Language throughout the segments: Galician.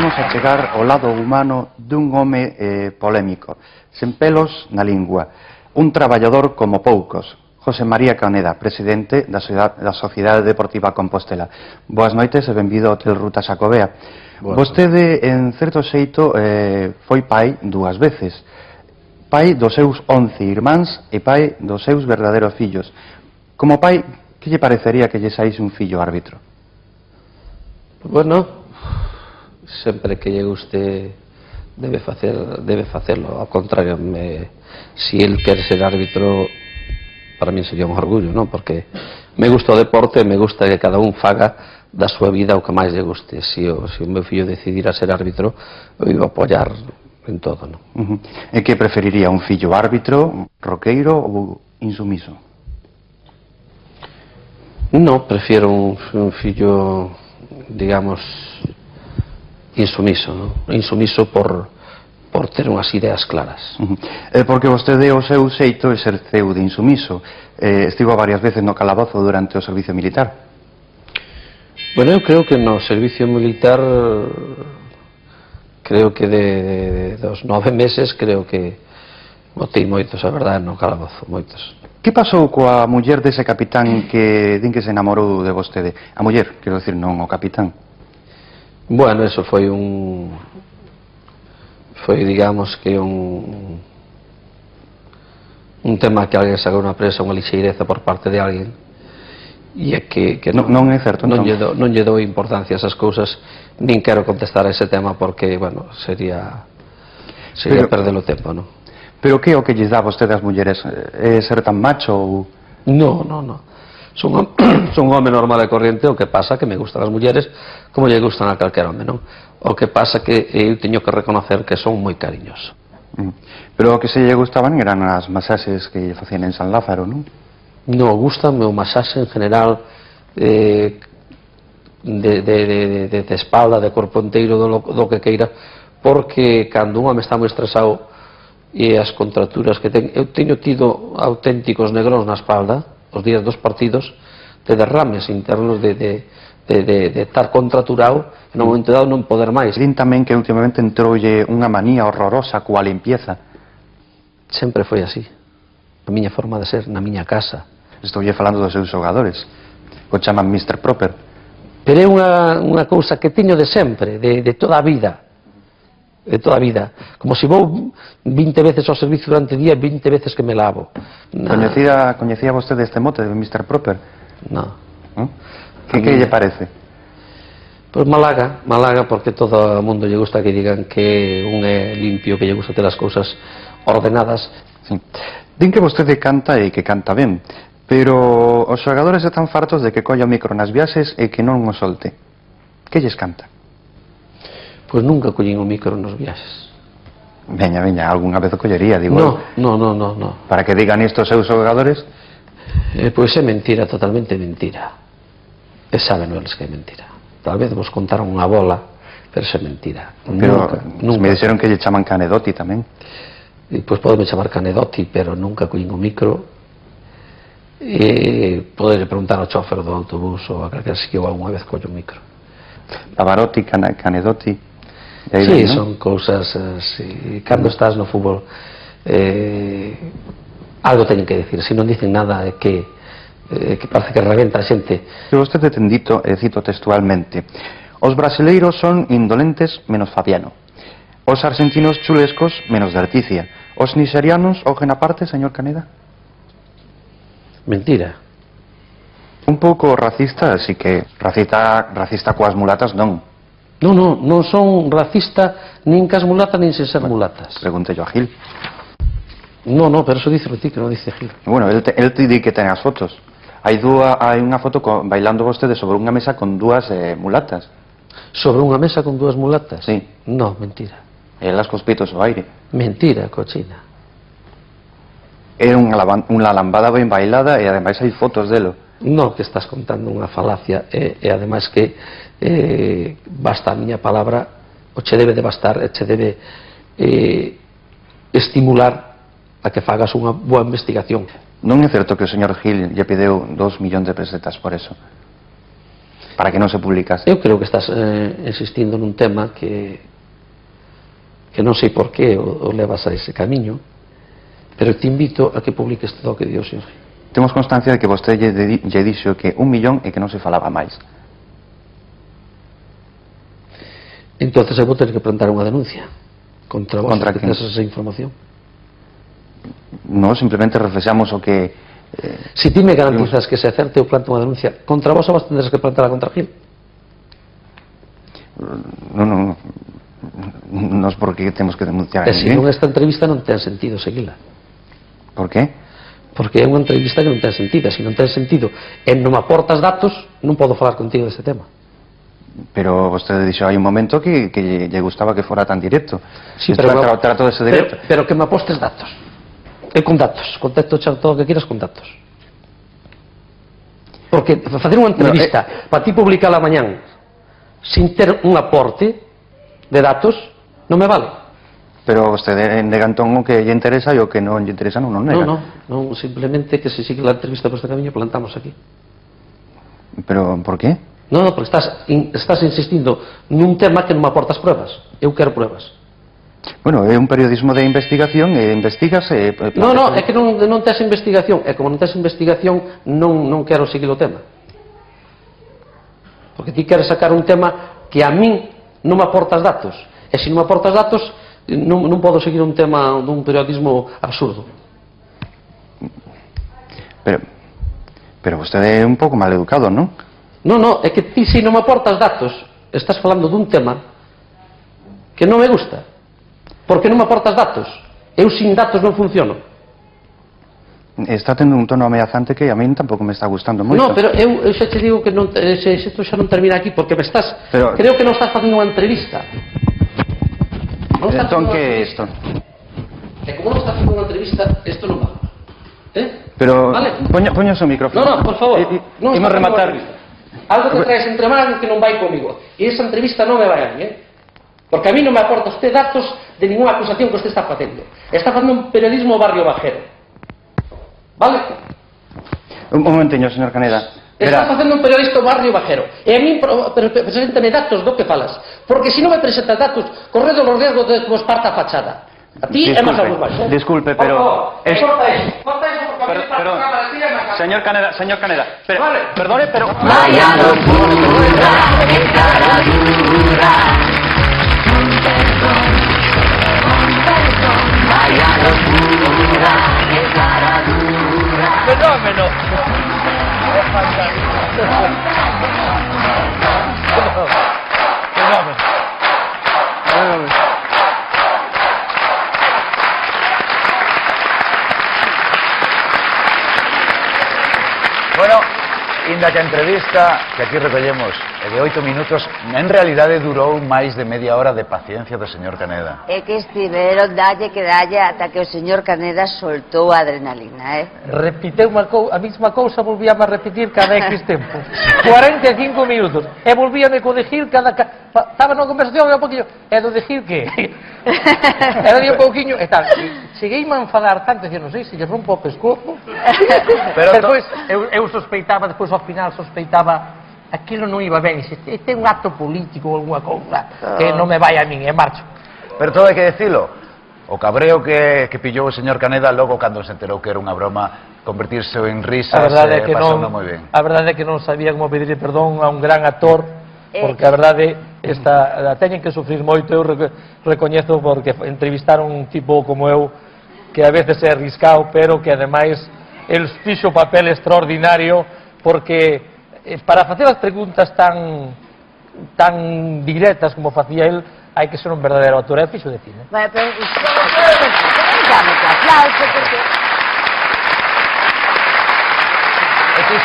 Imos a chegar ao lado humano dun home polémico, sen pelos na lingua, un traballador como poucos, José María Caneda, presidente da Sociedade Deportiva Compostela. Boas noites e benvido ao Hotel Ruta Xacobea. Vostede, en certo xeito, foi pai dúas veces. Pai dos seus 11 irmáns e pai dos seus verdadeiros fillos. Como pai, que lle parecería que lle saíse un fillo árbitro? Bueno, sempre que lle guste debe facelo. Ao contrario, si el quer ser árbitro, para mí sería un orgullo, non? Porque me gusta o deporte, me gusta que cada un faga da súa vida o que máis lle guste. Se o meu fillo decidira ser árbitro, eu iba a apoiar en todo, non? E que preferiría, un fillo árbitro, roqueiro ou insumiso? Non, prefiero un fillo, digamos, insumiso, non? Insumiso por ter unhas ideas claras. Porque vostede o seu xeito exerceu de insumiso. Estivo varias veces no calabozo durante o servicio militar. Bueno, eu creo que no servicio militar, creo que dos 9 meses, creo que botei moitos, a verdade, no calabozo, moitos. Que pasou coa muller dese capitán que din que se enamorou de vostede? A muller, quero decir, non o capitán. Bueno, eso foi digamos que un tema que alguén sacou na presa, unha lixeireza por parte de alguén, e é que non é certo, non lle dou importancia a esas cousas, nin quero contestar a ese tema porque, bueno, sería perder o tempo, non? Pero que é o que lles dá a vostede as mulleres? É ser tan macho ou...? Non. Son un home normal e corriente. O que pasa que me gustan as mulleres como lle gustan a calquera home, non? O que pasa que eu teño que reconocer que son moi cariñoso. Pero o que se lle gustaban eran as masaxes que lle facían en San Lázaro, non? Non, gustame o masaxe en general, de espalda, de corpo inteiro, do que queira, porque cando un home está moi estresado e as contracturas que ten, eu teño tido auténticos negróns na espalda os días dos partidos, de derrames internos, de estar contraturado e no momento dado non poder máis. Din tamén que últimamente entroulle unha manía horrorosa coa limpieza. Sempre foi así, a miña forma de ser na miña casa. Estoulle falando dos seus xogadores, o chaman Mr. Proper. Pero é unha cousa que teño de sempre, de toda a vida. De toda a vida, como se vou 20 veces ao servicio durante o día, 20 veces que me lavo. Coñecía vostede este mote de Mr. Proper? Non. Que lle parece? Pois Malaga, porque todo o mundo lle gusta que digan que un é limpio, que lle gusta ter as cousas ordenadas. Sí. Din que vostede canta e que canta ben, pero os xogadores están fartos de que colla o micro nas viaxes e que non o solte. Que lles canta? Pois nunca collín o micro nos viaxes. Veña, algunha vez o collería, digo. No. Para que digan isto os seus xogadores? Pois é mentira, totalmente mentira. E saben eles que é mentira. Tal vez vos contaron unha bola, pero é mentira. Pero nunca. Me dixeron que lle chaman Canedotti tamén. Pois podeme chamar Canedotti, pero nunca collín o micro. E poderle preguntar ao chofer do autobús ou a calquera si que eu alguna vez collo o micro. Pavarotti, Canedotti. Sí, son cousas así. Cando estás no fútbol, algo teñen que decir. Se non dicen nada é que parece que reventa a xente. Vostede ten dito, cito textualmente: os brasileiros son indolentes menos Fabiano, os argentinos chulescos menos Derticia, os nixerianos ogen aparte, señor Caneda. Mentira. Un pouco racista, así que racista coas mulatas non. Non son racista nin cas mulatas nin sen ser mulatas. Pregunte yo a Gil. Non, pero eso dice ti, que non dice Gil. Bueno, el te di que ten as fotos. Hai unha foto bailando vostede sobre unha mesa con dúas mulatas. Sobre unha mesa con dúas mulatas? Sí. Non, mentira. Elas cos pitos ao aire. Mentira, cochina. É unha lambada ben bailada e ademais hai fotos delo. Non, que estás contando unha falacia e ademais que basta a miña palabra, o che debe de bastar e che debe estimular a que fagas unha boa investigación. Non é certo que o señor Gil lle pideu 2 millóns de pesetas por eso? para que non se publicase. Eu creo que estás insistindo nun tema que non sei por qué o levas a ese camiño, pero te invito a que publiques todo o que di o señor. Temos constancia de que vostede lle dixo que 1 millón e que non se falaba máis. Entonces eu vou ter que plantar unha denuncia contra vos que tes esa información. Non, simplemente reflexamos o que... Si ti me garantizas que se acerte, eu planto unha denuncia contra vos, ou vos tendrás que plantar contra Gil? Non, porque temos que denunciar a se non esta entrevista non ten sentido seguila. Por qué? Porque é unha entrevista que non ten sentido. Se non ten sentido e non me aportas datos, non podo falar contigo deste tema. Pero vostede dixo hai un momento que lle gustaba que fora tan directo. Sí, pero trato de ser directo. Pero que me apostes datos. E con datos. Contesto todo o que quieras con datos. Porque facer unha entrevista para ti publicarla mañán sin ter un aporte de datos non me vale. Pero vostede nega entón o que lle interesa e o que non lle interesa non nega. Non, simplemente que se sigue la entrevista por este camiño plantamos aquí. Pero por qué? Non, porque estás insistindo nun tema que non me aportas pruebas. Eu quero pruebas. Bueno, é un periodismo de investigación e investigas e... Non, é que non tes investigación. E como non tes investigación, non quero seguir o tema. Porque ti queres sacar un tema que a min non me aportas datos. E se non me aportas datos, non podo seguir un tema dun periodismo absurdo. Pero vostede é un pouco mal educado, non? Non, é que ti se non me aportas datos, estás falando dun tema que non me gusta. Porque non me aportas datos. Eu sin datos non funciono. Está tendo un tono ameazante que a min tampouco me está gustando moito. Non, pero eu xa te digo que isto xa non termina aquí, porque me estás... Creo que non estás facendo unha entrevista. Entón, que é isto? E como non estás facendo unha entrevista, isto non va. Pero, vale? poño o micrófono. Non, por favor. Imos rematar. Algo que traes entre manos que non vai comigo. E esa entrevista non me vai a mí, Porque a mí non me aporta usted datos de ninguna acusación que usted está facendo. Está facendo un periodismo barrio bajero. Vale? Un momenteño, señor Caneda. Está facendo un periodista barrio bajero. E a mí preséntame datos do que falas. Porque se non me presentas datos, corredo os riesgos de que vos parta a fachada. A ti é máis algo máis, Disculpe, pero... Corta eso porque a mí para a cámara tira máis. Señor Caneda, perdone, pero... Vaya locura, qué cara dura. Vaya locura, qué cara dura. Fenómeno. Bueno, inda que a entrevista que aquí recollemos é de 8 minutos, en realidade durou máis de media hora de paciencia do señor Caneda. É que estiveron dalle que dalle ata que o señor Caneda soltou a adrenalina, Repiteu a mesma cousa, volvíame a repetir cada X tempo. 45 minutos. E volvíame co de Gil cada... Estaba na conversación e un poquinho... E do de Gil que... Era de un pouquinho e tal. Cheguei-me a enfadar tanto, non sei se lle rompo o pescozo. Pero despois, eu sospeitaba, despois ao final sospeitaba aquilo non iba ben. Este é un acto político ou alguna cousa que non me vai a min, e marcho. Pero todo hai que decilo. O cabreo que pillou o señor Caneda logo cando se enterou que era unha broma, convertirse en risas e pasando moi ben. A verdade é que non sabía como pedirle perdón a un gran actor, porque a verdade la teñen que sufrir moito. Eu recoñezo porque entrevistaron un tipo como eu que a veces é arriscado, pero que ademais el fixo papel extraordinario, porque para facer as preguntas tan directas como facía el, hai que ser un verdadeiro actor. É fixo de cine. Bueno, pero dame que aplauso porque...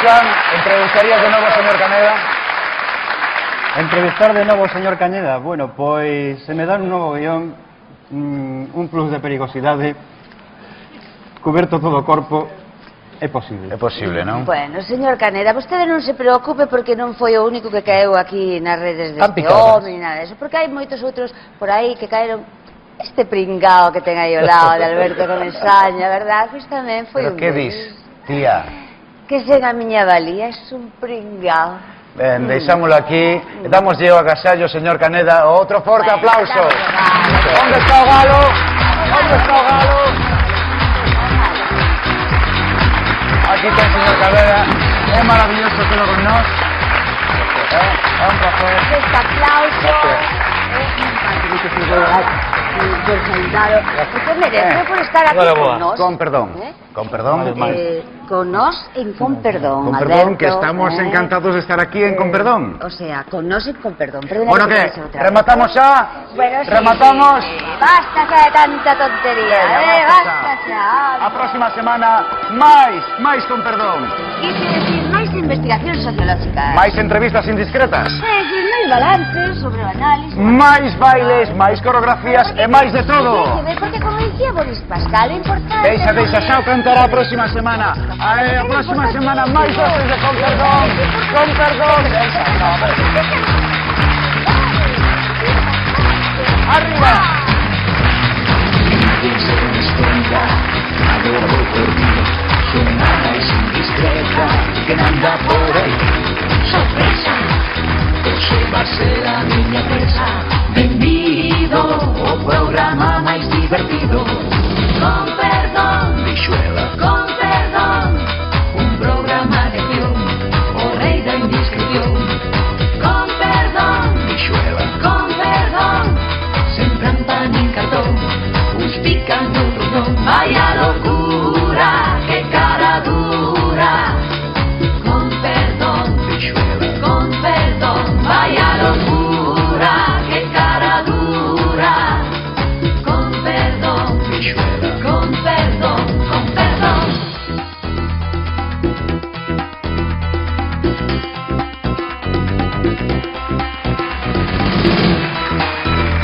Juan, entrevistarías de novo ao señor Caneda? Entrevistar de novo ao señor Cañeda, bueno, pois se me dan un novo guión, un plus de perigosidade, cuberto todo o corpo, é posible. É posible, non? Bueno, señor Caneda, vostede non se preocupe porque non foi o único que caeu aquí nas redes deste home ni nada disso, porque hai moitos outros por aí que caeron. Este pringao que ten aí ao lado de Alberto Comesaña, verdad? Pois tamén foi un... Pero que dis, tía? Que sen a miña valía é un pringao. Ben, deixámoslo aquí. Damoslle o agasallo, señor Caneda. Outro forte aplauso. Onde está o galo? Onde está o galo? Aquí ten, señor Caneda. É maravilloso telo con nós. É un placer. Este aplauso por soldado, porque merece por estar aquí con nós. Con perdón. Con perdón. Con nós en Con Perdón, Con perdón, Alberto, que estamos encantados de estar aquí en Con Perdón. O sea, con nós en Con Perdón. Perdona Bueno, que ¿qué? te pase otra vez. ¿Rematamos ya? Bueno, sí, ¿Rematamos? sí. Basta xa de tanta tontería, basta xa. A próxima semana, máis Con Perdón. Quise decir, máis investigación sociológica. Máis entrevistas indiscretas. Máis balances sobre o análisis. Máis bailes, máis coreografías e máis de todo. Porque como dicía Boris Pascal, o importante... Deixa, xa o cantará a próxima semana. A próxima semana, máis doces de Con Perdón. Con Perdón. Arriba. Semana es indiscreta que anda por ahí. Sorpresa, por llevarse la niña presa.